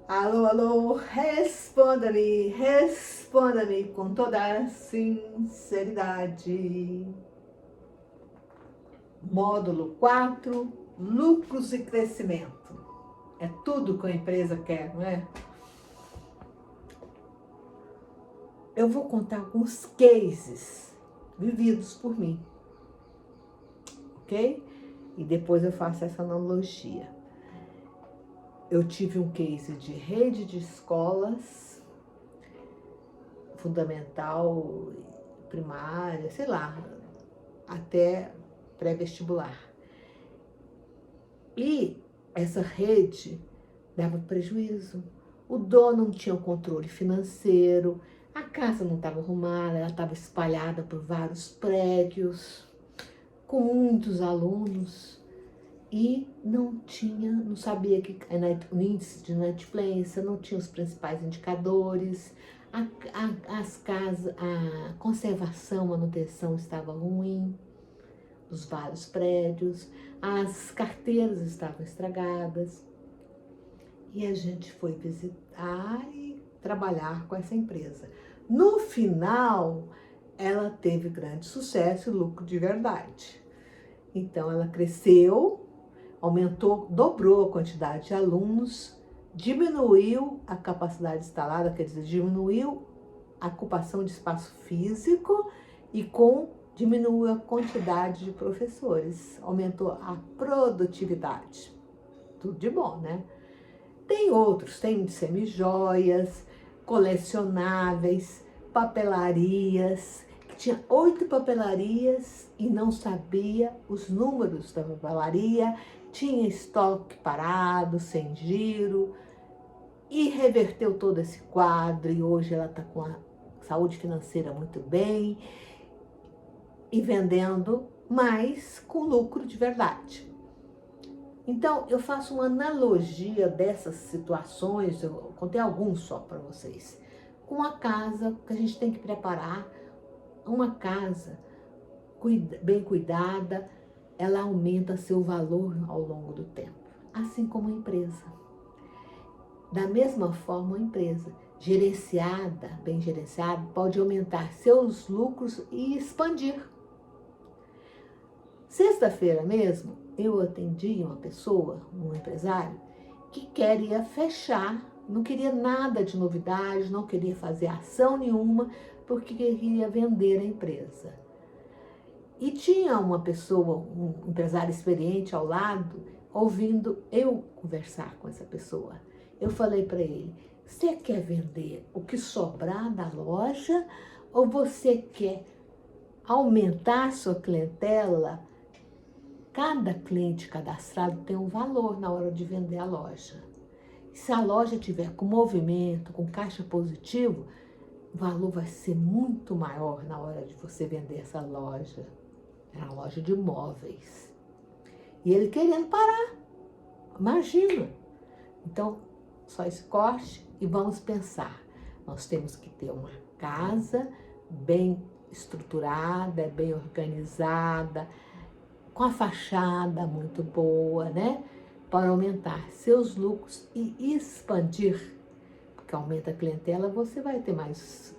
Alô, alô, responda-me com toda a sinceridade. Módulo 4, lucros e crescimento. É tudo que a empresa quer, não é? Eu vou contar alguns cases vividos por mim, ok? E depois eu faço essa analogia. Eu tive um case de rede de escolas, fundamental, primária, sei lá, até pré-vestibular. E essa rede dava prejuízo. O dono não tinha o controle financeiro, a casa não estava arrumada, ela estava espalhada por vários prédios, com muitos alunos, e não sabia que o índice de inadimplência, não tinha os principais indicadores, a conservação, manutenção estava ruim, dos vários prédios, as carteiras estavam estragadas, e a gente foi visitar e trabalhar com essa empresa. No final, ela teve grande sucesso e lucro de verdade. Então, ela cresceu, aumentou, dobrou a quantidade de alunos, diminuiu a capacidade instalada, quer dizer, diminuiu a ocupação de espaço físico e diminuiu a quantidade de professores, aumentou a produtividade. Tudo de bom, né? Tem outros, tem semijoias, colecionáveis, papelarias, que tinha 8 papelarias e não sabia os números da papelaria, tinha estoque parado, sem giro, e reverteu todo esse quadro, e hoje ela está com a saúde financeira muito bem, e vendendo, mas com lucro de verdade. Então, eu faço uma analogia dessas situações, eu contei alguns só para vocês, com a casa que a gente tem que preparar. Uma casa bem cuidada, ela aumenta seu valor ao longo do tempo, assim como a empresa. Da mesma forma, a empresa gerenciada, bem gerenciada, pode aumentar seus lucros e expandir. Sexta-feira mesmo, eu atendi uma pessoa, um empresário, que queria fechar, não queria nada de novidade, não queria fazer ação nenhuma, porque queria vender a empresa. E tinha uma pessoa, um empresário experiente ao lado, ouvindo eu conversar com essa pessoa. Eu falei para ele: você quer vender o que sobrar da loja ou você quer aumentar a sua clientela? Cada cliente cadastrado tem um valor na hora de vender a loja. Se a loja tiver com movimento, com caixa positivo, o valor vai ser muito maior na hora de você vender essa loja. Era uma loja de móveis. E ele querendo parar. Imagina. Então, só esse corte e vamos pensar. Nós temos que ter uma casa bem estruturada, bem organizada, com a fachada muito boa, né? Para aumentar seus lucros e expandir. Porque aumenta a clientela, você vai ter mais,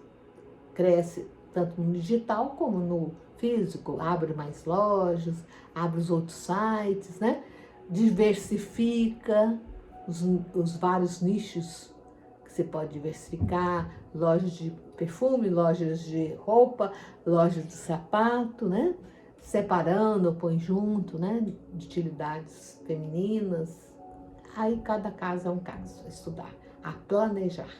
cresce tanto no digital como no físico, abre mais lojas, abre os outros sites, né? Diversifica os vários nichos que você pode diversificar, lojas de perfume, lojas de roupa, lojas de sapato, né? Separando, põe junto, né? De utilidades femininas. Aí cada caso é um caso, a estudar, a planejar.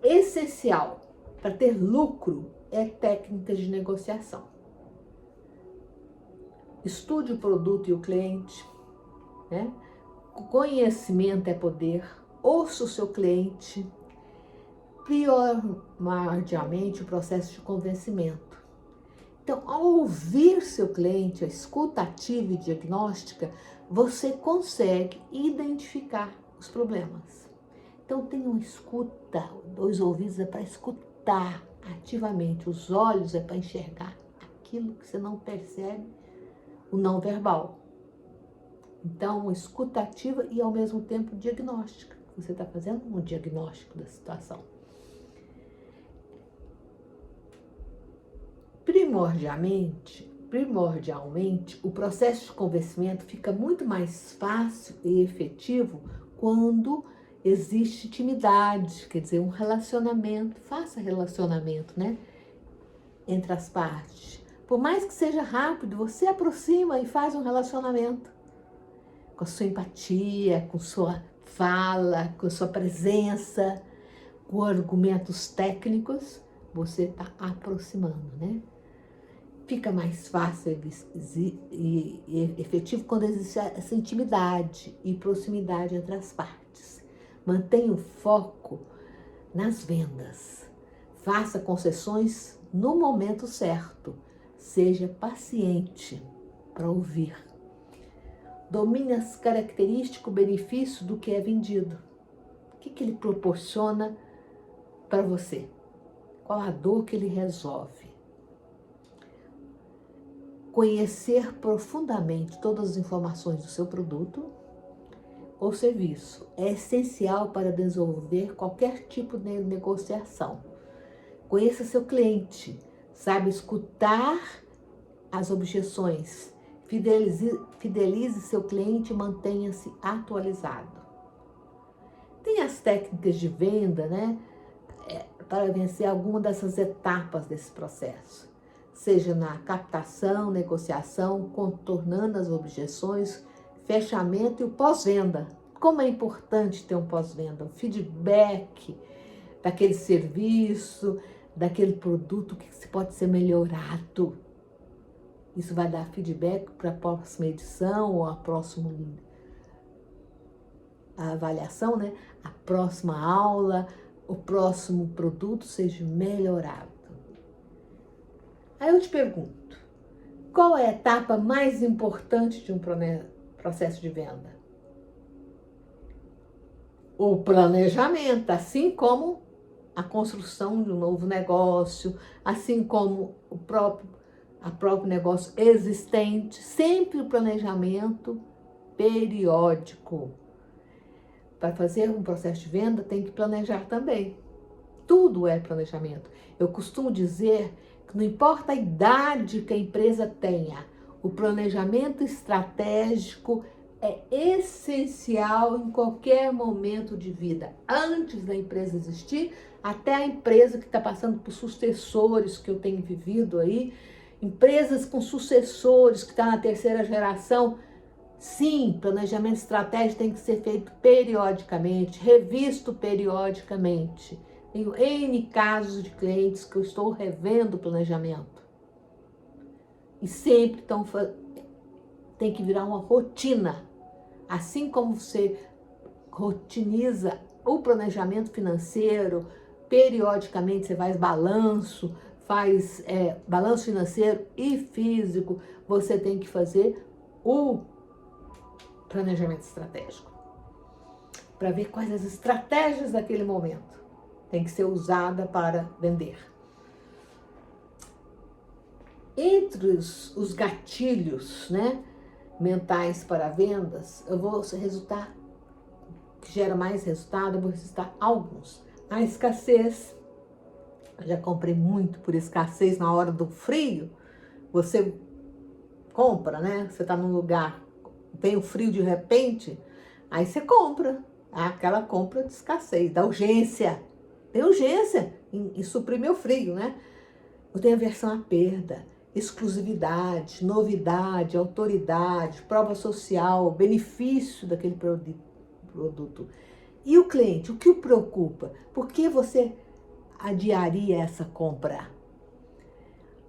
Essencial para ter lucro é técnicas de negociação. Estude o produto e o cliente, né? Conhecimento é poder, ouça o seu cliente, primordialmente o processo de convencimento. Então, ao ouvir seu cliente, a escuta ativa e diagnóstica, você consegue identificar os problemas. Então, tenha uma escuta, 2 ouvidos é para escutar ativamente, os olhos é para enxergar aquilo que você não percebe, o não verbal. Então, escuta ativa e, ao mesmo tempo, diagnóstica. Você está fazendo um diagnóstico da situação. Primordialmente, o processo de convencimento fica muito mais fácil e efetivo quando existe intimidade, quer dizer, um relacionamento. Faça relacionamento, né? Entre as partes. Por mais que seja rápido, você aproxima e faz um relacionamento. Com a sua empatia, com sua fala, com sua presença, com argumentos técnicos, você está aproximando, né? Fica mais fácil e efetivo quando existe essa intimidade e proximidade entre as partes. Mantenha o foco nas vendas. Faça concessões no momento certo. Seja paciente para ouvir. Domine as características, o benefício do que é vendido. O que ele proporciona para você? Qual a dor que ele resolve? Conhecer profundamente todas as informações do seu produto ou serviço é essencial para desenvolver qualquer tipo de negociação. Conheça seu cliente, saiba escutar as objeções, fidelize seu cliente e mantenha-se atualizado. Tem as técnicas de venda, né, para vencer alguma dessas etapas desse processo, seja na captação, negociação, contornando as objeções, fechamento e o pós-venda. Como é importante ter um pós-venda, um feedback daquele serviço, daquele produto que pode ser melhorado. Isso vai dar feedback para a próxima edição ou a próxima avaliação, né? A próxima aula, o próximo produto seja melhorado. Aí eu te pergunto, qual é a etapa mais importante de um processo de venda? O planejamento, assim como a construção de um novo negócio, assim como o próprio negócio existente, sempre o planejamento periódico. Para fazer um processo de venda, tem que planejar também. Tudo é planejamento. Eu costumo dizer que não importa a idade que a empresa tenha, o planejamento estratégico é essencial em qualquer momento de vida, antes da empresa existir, até a empresa que está passando por sucessores que eu tenho vivido aí, empresas com sucessores que estão na terceira geração. Sim, planejamento estratégico tem que ser feito periodicamente, revisto periodicamente. Tenho N casos de clientes que eu estou revendo o planejamento. E sempre tem que virar uma rotina. Assim como você rotiniza o planejamento financeiro, periodicamente você faz balanço financeiro e físico, você tem que fazer o planejamento estratégico para ver quais as estratégias daquele momento tem que ser usada para vender. Entre os gatilhos, né, mentais para vendas, eu vou resultar que gera mais resultado, eu vou citar alguns. A escassez, eu já comprei muito por escassez na hora do frio. Você compra, né? Você está num lugar, tem o frio de repente, aí você compra. Aquela compra de escassez, da urgência. Tem urgência em suprimir o frio, né? Eu tenho aversão à perda, exclusividade, novidade, autoridade, prova social, benefício daquele produto. E o cliente, o que o preocupa? Por que você adiaria essa compra?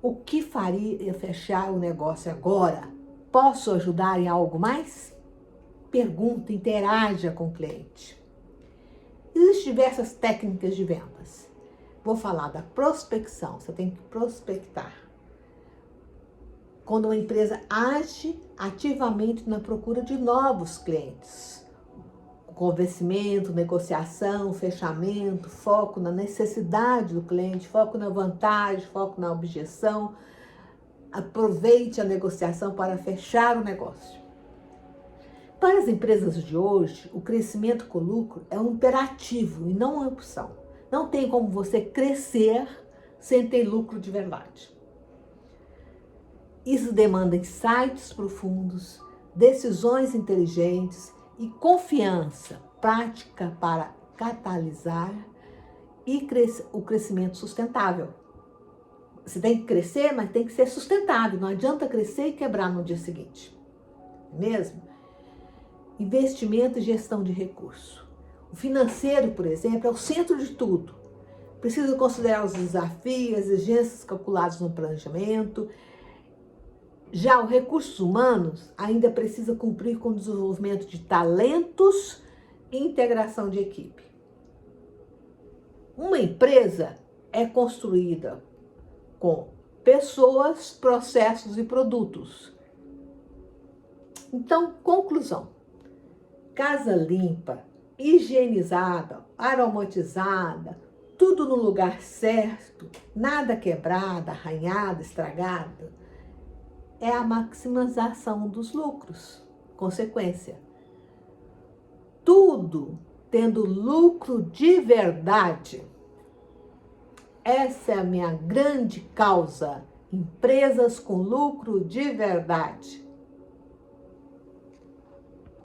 O que faria fechar o negócio agora? Posso ajudar em algo mais? Pergunta, interaja com o cliente. Existem diversas técnicas de vendas. Vou falar da prospecção, você tem que prospectar. Quando uma empresa age ativamente na procura de novos clientes. Convencimento, negociação, fechamento, foco na necessidade do cliente, foco na vantagem, foco na objeção. Aproveite a negociação para fechar o negócio. Para as empresas de hoje, o crescimento com lucro é um imperativo e não uma opção. Não tem como você crescer sem ter lucro de verdade. Isso demanda insights profundos, decisões inteligentes e confiança prática para catalisar o crescimento sustentável. Você tem que crescer, mas tem que ser sustentável. Não adianta crescer e quebrar no dia seguinte. Mesmo? Investimento e gestão de recursos. O financeiro, por exemplo, é o centro de tudo. Precisa considerar os desafios, exigências calculadas no planejamento. Já os recursos humanos ainda precisa cumprir com o desenvolvimento de talentos e integração de equipe. Uma empresa é construída com pessoas, processos e produtos. Então, conclusão. Casa limpa, higienizada, aromatizada, tudo no lugar certo, nada quebrado, arranhado, estragado, é a maximização dos lucros. Consequência. Tudo tendo lucro de verdade. Essa é a minha grande causa. Empresas com lucro de verdade.